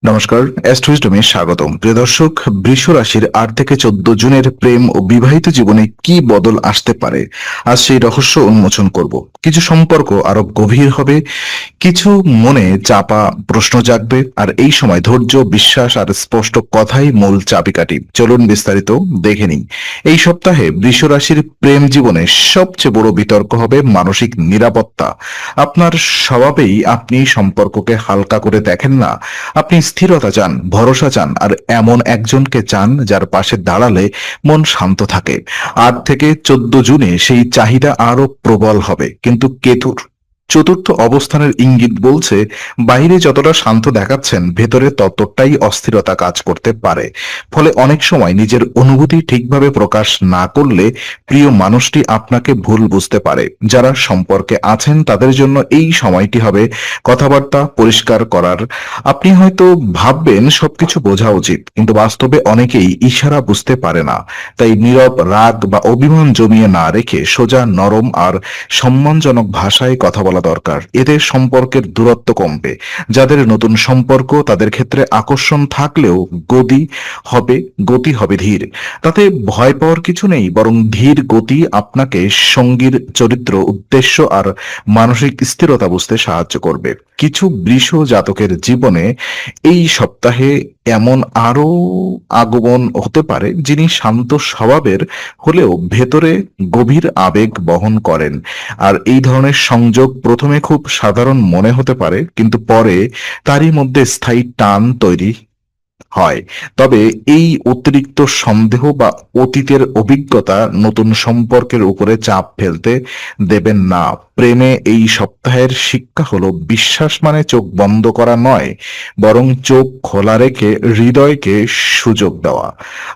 নমস্কার, অ্যাস্ট্রোইজডমে স্বাগতম। প্রিয় দর্শক, বৃষ রাশির 8 থেকে 14 জুনের প্রেম ও বিবাহিত জীবনে কি বদল আসতে পারে, আজ সেই রহস্য উন্মোচন করব। কিছু সম্পর্ক আরো গভীর হবে, কিছু মনে চাপা প্রশ্ন জাগবে, আর এই সময় ধৈর্য, বিশ্বাস আর স্পষ্ট কথাই মূল চাবিকাঠি। চলুন বিস্তারিত দেখে নিই। এই সপ্তাহে বৃষ রাশির প্রেম জীবনে সবচেয়ে বড় বিতর্ক হবে মানসিক নিরাপত্তা। আপনার স্বভাবেই আপনি সম্পর্ককে হালকা করে দেখেন না। আপনি স্থিরতা চান, ভরসা চান, আর এমন একজনকে চান যার পাশে দাঁড়ালে মন শান্ত থাকে। 8 থেকে 14 জুনে সেই চাহিদা আরো প্রবল হবে, কিন্তু কেতুর চতুর্থ অবস্থানের ইঙ্গিত বলছে বাইরে যতটা শান্ত দেখাচ্ছেন, ভেতরে ততটাই অস্থিরতা কাজ করতে পারে। ফলে অনেক সময় নিজের অনুভূতি ঠিকভাবে প্রকাশ না করলে প্রিয় মানুষটি আপনাকে ভুল বুঝতে পারে। যারা সম্পর্কে আছেন তাদের জন্য এই সময়টি হবে কথাবার্তা পরিষ্কার করার। আপনি হয়তো ভাববেন সবকিছু বোঝা উচিত, কিন্তু বাস্তবে অনেকেই ইশারা বুঝতে পারে না। তাই নীরব রাগ বা অভিমান জমিয়ে না রেখে সোজা, নরম আর সম্মানজনক ভাষায় কথা বলা দরকার। এতে সম্পর্কের দূরত্ব কমবে। যাদের নতুন সম্পর্ক, তাদের ক্ষেত্রে আকর্ষণ থাকলেও গতি হবে ধীর। তাতে ভয় পাওয়ার কিছু নেই, বরং ধীর গতি আপনাকে সঙ্গীর চরিত্র, উদ্দেশ্য আর মানসিক স্থিরতা বুঝতে সাহায্য করবে। কিছু বৃষ জাতকের জীবনে এই সপ্তাহে এমন আরো আগমন হতে পারে যিনি শান্ত স্বভাবের হলেও ভেতরে গভীর আবেগ বহন করেন। আর এই ধরনের সংযোগ প্রথমে খুব সাধারণ মনে হতে পারে, কিন্তু পরে তারই মধ্যে স্থায়ী টান তৈরি হয়। তবে এই অতিরিক্ত সন্দেহ বা অতীতের অভিজ্ঞতা নতুন সম্পর্কের উপরে চাপ ফেলতে দেবেন না। প্রেমে এই সপ্তাহের শিক্ষা হলো বিশ্বাস মানে চোখ বন্ধ করা নয়, বরং চোখ খোলা রেখে হৃদয়কে সুযোগ দেওয়া।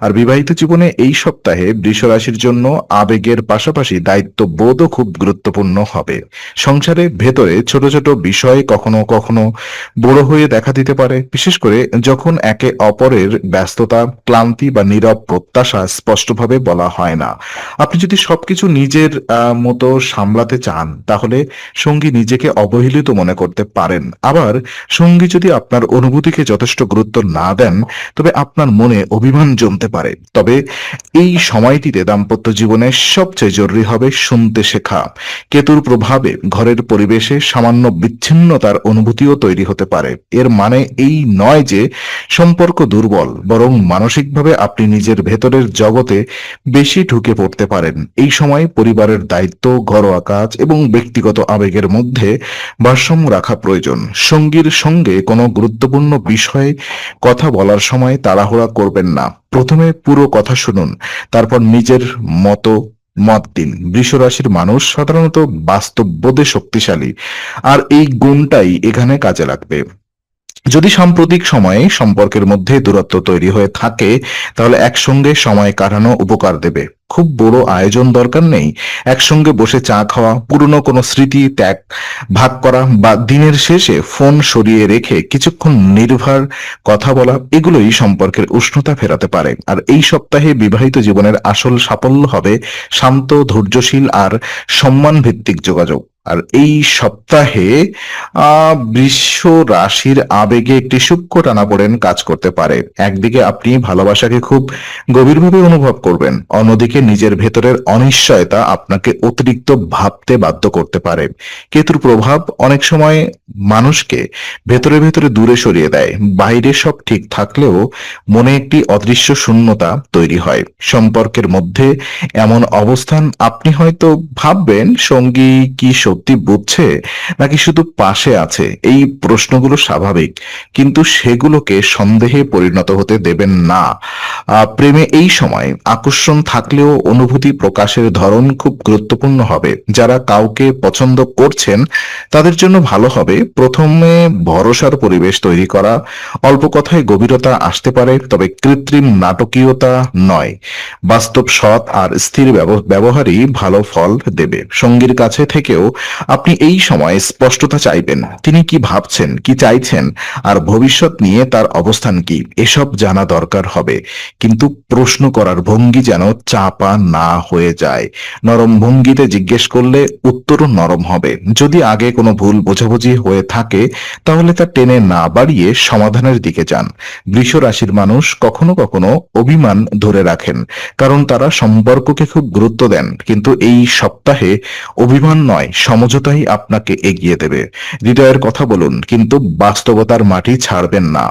আর বিবাহিত জীবনে এই সপ্তাহে বৃষ রাশির জন্য আবেগের পাশাপাশি দায়িত্ববোধও খুব গুরুত্বপূর্ণ হবে। সংসারে ভেতরে ছোট ছোট বিষয় কখনো কখনো বড় হয়ে দেখা দিতে পারে, বিশেষ করে যখন একে অপরের ব্যস্ততা, ক্লান্তি বা নীরব প্রত্যাশা স্পষ্টভাবে বলা হয় না। আপনি যদি সবকিছু নিজের মতো সামলাতে চান, তাহলে সঙ্গী নিজেকে অবহেলিত মনে করতে পারেন। আবার সঙ্গী যদি আপনার অনুভূতিকে যথেষ্ট গুরুত্ব না দেন, তবে আপনার মনে অভিমান জমতে পারে। তবে এই সময়টিতে দাম্পত্য জীবনে সবচেয়ে জরুরি হবে শুনতে শেখা। কেতুর প্রভাবে ঘরের পরিবেশে সামান্য বিচ্ছিন্নতার অনুভূতিও তৈরি হতে পারে। এর মানে এই নয় যে সম্পর্ক দুর্বল, বরং মানসিকভাবে আপনি নিজের ভেতরের জগতে বেশি ঢুকে পড়তে পারেন। এই সময় পরিবারের দায়িত্ব, ঘরোয়া কাজ এবং ব্যক্তিগত আবেগের মধ্যে ভারসাম্য রাখা প্রয়োজন। সঙ্গীর সঙ্গে কোনো গুরুত্বপূর্ণ বিষয়ে কথা বলার সময় তাড়াহুড়া করবেন না। প্রথমে পুরো কথা শুনুন, তারপর নিজের মত দিন। বৃষ রাশির মানুষ সাধারণত বাস্তববোধে শক্তিশালী, আর এই গুণটাই এখানে কাজে লাগবে। যদি সাম্প্রতিক সময়ে সম্পর্কের মধ্যে দূরত্ব তৈরি হয়ে থাকে, তাহলে একসঙ্গে সময় কাটানো উপকার দেবে। খুব বড় আয়োজন দরকার নেই। একসঙ্গে বসে চা খাওয়া, পুরনো কোনো স্মৃতি ভাগ করা বা দিনের শেষে ফোন সরিয়ে রেখে কিছুক্ষণ নির্ভর কথা বলা, এগুলোই সম্পর্কের উষ্ণতা ফেরাতে পারে। আর এই সপ্তাহে বিবাহিত জীবনের আসল সাফল্য হবে শান্ত, ধৈর্যশীল আর সম্মান ভিত্তিক যোগাযোগ। আর এই সপ্তাহে বৃষ রাশির আবেগে একটি সূক্ষ্ম টানাপোড়েন কাজ করতে পারে। একদিকে আপনি ভালোবাসাকে খুব গভীরভাবে অনুভব করবেন, অন্যদিকে নিজের ভেতরের অনিশ্চয়তা আপনাকে অতিরিক্ত ভাবতে বাধ্য করতে পারে। কেতুর প্রভাব অনেক সময় মানুষকে ভেতরে ভেতরে দূরে সরিয়ে দেয়। বাইরে সব ঠিক থাকলেও মনে একটি অদৃশ্য শূন্যতা তৈরি হয়। সম্পর্কের মধ্যে এমন অবস্থান, আপনি হয়তো ভাববেন সঙ্গী কি সত্যি বুঝছে নাকি শুধু পাশে আছে। এই প্রশ্নগুলো স্বাভাবিক, কিন্তু সেগুলোকে সন্দেহে পরিণত হতে দেবেন না। প্রেমে এই সময় আকর্ষণ থাকলেও অনুভূতি প্রকাশের ধরন খুব গুরুত্বপূর্ণ হবে। যারা কাউকে পছন্দ করছেন তাদের জন্য ভালো হবে প্রথমে ভরসার পরিবেশ তৈরি করা। অল্প কথায় গভীরতা আসতে পারে, তবে কৃত্রিম নাটকীয়তা নয়। বাস্তব, সৎ আর স্থির ব্যবহারই ভালো ফল দেবে। সঙ্গীর কাছে থেকেও আপনি এই সময় স্পষ্টতা চাইবেন। তিনি কি ভাবছেন, কি চাইছেন, আর ভবিষ্যৎ নিয়ে তার অবস্থান কি, এসব জানা দরকার হবে। কিন্তু প্রশ্ন করার ভঙ্গি যেন চাপা না হয়ে যায়। নরম ভঙ্গিতে জিজ্ঞেস করলে উত্তরও নরম হবে। যদি আগে কোনো ভুল বোঝাবুঝি হয়ে থাকে, তাহলে তা টেনে না বাড়িয়ে সমাধানের দিকে যান। বৃষ রাশির মানুষ কখনো কখনো অভিমান ধরে রাখেন, কারণ তারা সম্পর্ককে খুব গুরুত্ব দেন। কিন্তু এই সপ্তাহে অভিমান নয়, সমঝোতাই আপনাকে এগিয়ে দেবে। হৃদয়ের কথা বলুন, কিন্তু বাস্তবতার মাটি ছাড়বেন না।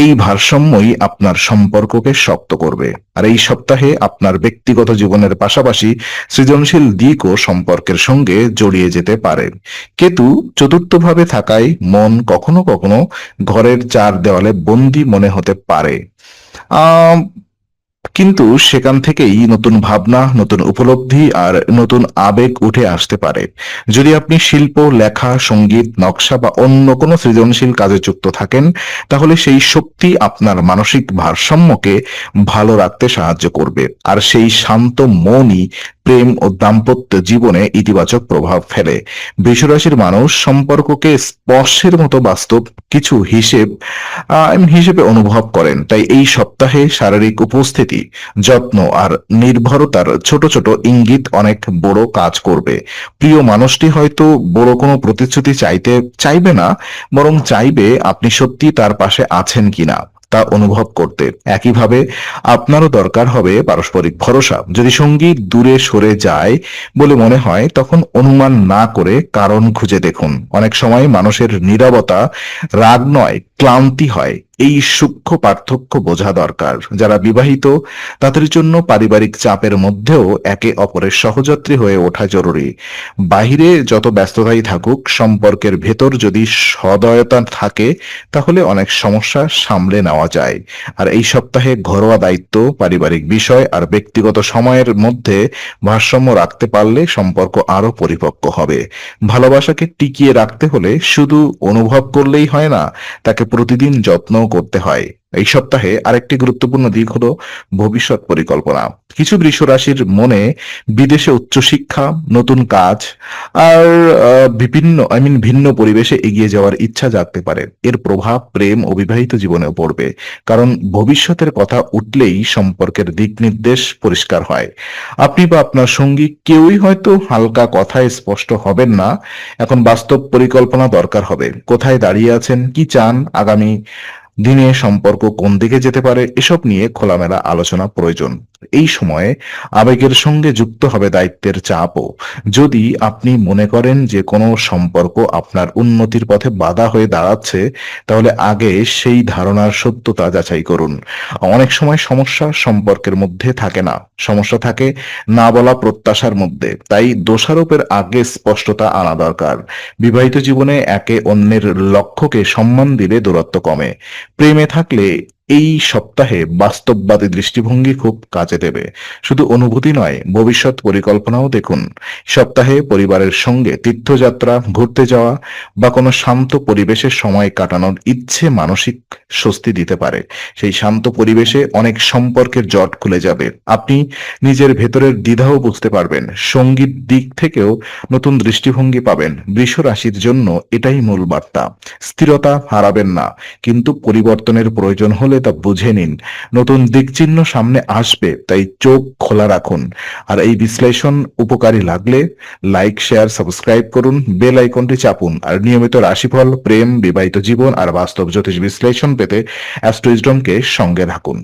এই ভারসাম্যই আপনার সম্পর্ককে শক্ত করবে। আর এই সপ্তাহে আপনার ব্যক্তিগত জীবনের পাশাপাশি সৃজনশীল দিকও সম্পর্কের সঙ্গে জড়িয়ে যেতে পারে। কেতু চতুর্থভাবে থাকায় মন কখনো কখনো ঘরের চার দেওয়ালে বন্দী মনে হতে পারে। আহ কিন্তু সেখান থেকেই নতুন ভাবনা, নতুন উপলব্ধি আর নতুন আবেগ উঠে আসতে পারে। যদি আপনি শিল্প, লেখা, সঙ্গীত, নকশা বা অন্য কোনো সৃজনশীল কাজে যুক্ত থাকেন, তাহলে সেই শক্তি আপনার মানসিক ভারসাম্যকে ভালো রাখতে সাহায্য করবে। আর সেই শান্ত মনই প্রেম ও দাম্পত্য জীবনে ইতিবাচক প্রভাব ফেলে। বৃষরাশির মানুষ সম্পর্ককে স্পর্শের মতো বাস্তব কিছু হিসেবে অনুভব করেন। তাই এই সপ্তাহে শারীরিক উপস্থিতি, যত্ন আর নির্ভরতার ছোট ছোট ইঙ্গিত অনেক বড় কাজ করবে। প্রিয় মানুষটি হয়তো বড় কোনো প্রতিশ্রুতি চাইবে না, বরং চাইবে আপনি সত্যি তার পাশে আছেন কিনা তা অনুভব করতে। একইভাবে আপনারও দরকার হবে পারস্পরিক ভরসা। যদি সঙ্গী দূরে সরে যায় বলে মনে হয়, তখন অনুমান না করে কারণ খুঁজে দেখুন। অনেক সময় মানুষের নীরবতা রাগ নয়, ক্লান্তি হয়। এই সূক্ষ্ম পার্থক্য বোঝা দরকার। যারা বিবাহিত, তাদের জন্য পারিবারিক চাপের মধ্যেও একে অপরের সহযাত্রী হয়ে ওঠা জরুরি। বাহিরে যত ব্যস্ততাই থাকুক, সম্পর্কের ভেতর যদি সদয়তা থাকে, তাহলে অনেক সমস্যা সামলে নেওয়া যায়। আর এই সপ্তাহে ঘরোয়া দায়িত্ব, পারিবারিক বিষয় আর ব্যক্তিগত সময়ের মধ্যে ভারসাম্য রাখতে পারলে সম্পর্ক আরো পরিপক্ক হবে। ভালোবাসাকে টিকিয়ে রাখতে হলে শুধু অনুভব করলেই হয় না, তাকে প্রতিদিন যত্ন করতে হয়। এই সপ্তাহে আরেকটি গুরুত্বপূর্ণ দিক হলো ভবিষ্যৎ পরিকল্পনা। কিছু বৃষ রাশির মনে বিদেশে উচ্চশিক্ষা, নতুন কাজ আর ভিন্ন পরিবেশে এগিয়ে যাওয়ার ইচ্ছা জাগতে পারে। এর প্রভাব প্রেম ও বিবাহিত জীবনেও পড়বে, কারণ ভবিষ্যতের কথা উঠলেই সম্পর্কের দিক নির্দেশ পরিষ্কার হয়। আপনি বা আপনার সঙ্গী কেউই হয়তো হালকা কথায় স্পষ্ট হবেন না। এখন বাস্তব পরিকল্পনা দরকার হবে। কোথায় দাঁড়িয়ে আছেন, কি চান, আগামী দিনে সম্পর্ক কোন দিকে যেতে পারে, এসব নিয়ে খোলামেলা আলোচনা প্রয়োজন। এই সময়ে আবেগের সঙ্গে যুক্ত হবে দায়িত্বের চাপও। যদি আপনি মনে করেন যে কোনো সম্পর্ক আপনার উন্নতির পথে বাধা হয়ে দাঁড়াচ্ছে, তাহলে আগে সেই ধারণার সত্যতা যাচাই করুন। অনেক সময় সমস্যা সম্পর্কের মধ্যে থাকে না, সমস্যা থাকে না বলা প্রত্যাশার মধ্যে। তাই দোষারোপের আগে স্পষ্টতা আনা দরকার। বিবাহিত জীবনে একে অন্যের লক্ষ্যকে সম্মান দিলে দূরত্ব কমে। প্রেমে থাকলে এই সপ্তাহে বাস্তববাদী দৃষ্টিভঙ্গি খুব কাজে দেবে। শুধু অনুভূতি নয়, ভবিষ্যৎ পরিকল্পনাও দেখুন। সপ্তাহে পরিবারের সঙ্গে তীর্থযাত্রা, ঘুরতে যাওয়া বা কোনো শান্ত পরিবেশে সময় কাটানোর ইচ্ছে মানসিক স্বস্তি দিতে পারে। সেই শান্ত পরিবেশে অনেক সম্পর্কের জট খুলে যাবে। আপনি নিজের ভেতরের দ্বিধাও বুঝতে পারবেন। সঙ্গীত দিক থেকেও নতুন দৃষ্টিভঙ্গি পাবেন। বৃষ রাশির জন্য এটাই মূল বার্তা। স্থিরতা হারাবেন না, কিন্তু পরিবর্তনের প্রয়োজন হলে তা বুঝে নিন। নতুন দিকচিহ্ন সামনে আসবে, তাই চোখ খোলা রাখুন। আর এই বিশ্লেষণ উপকারী লাগলে লাইক, শেয়ার, সাবস্ক্রাইব করুন, বেল আইকনটি চাপুন। আর নিয়মিত রাশিফল, প্রেম, বিবাহিত জীবন আর বাস্তব জ্যোতিষ বিশ্লেষণ পেতে অ্যাস্ট্রো উইজডমকে সঙ্গে রাখুন।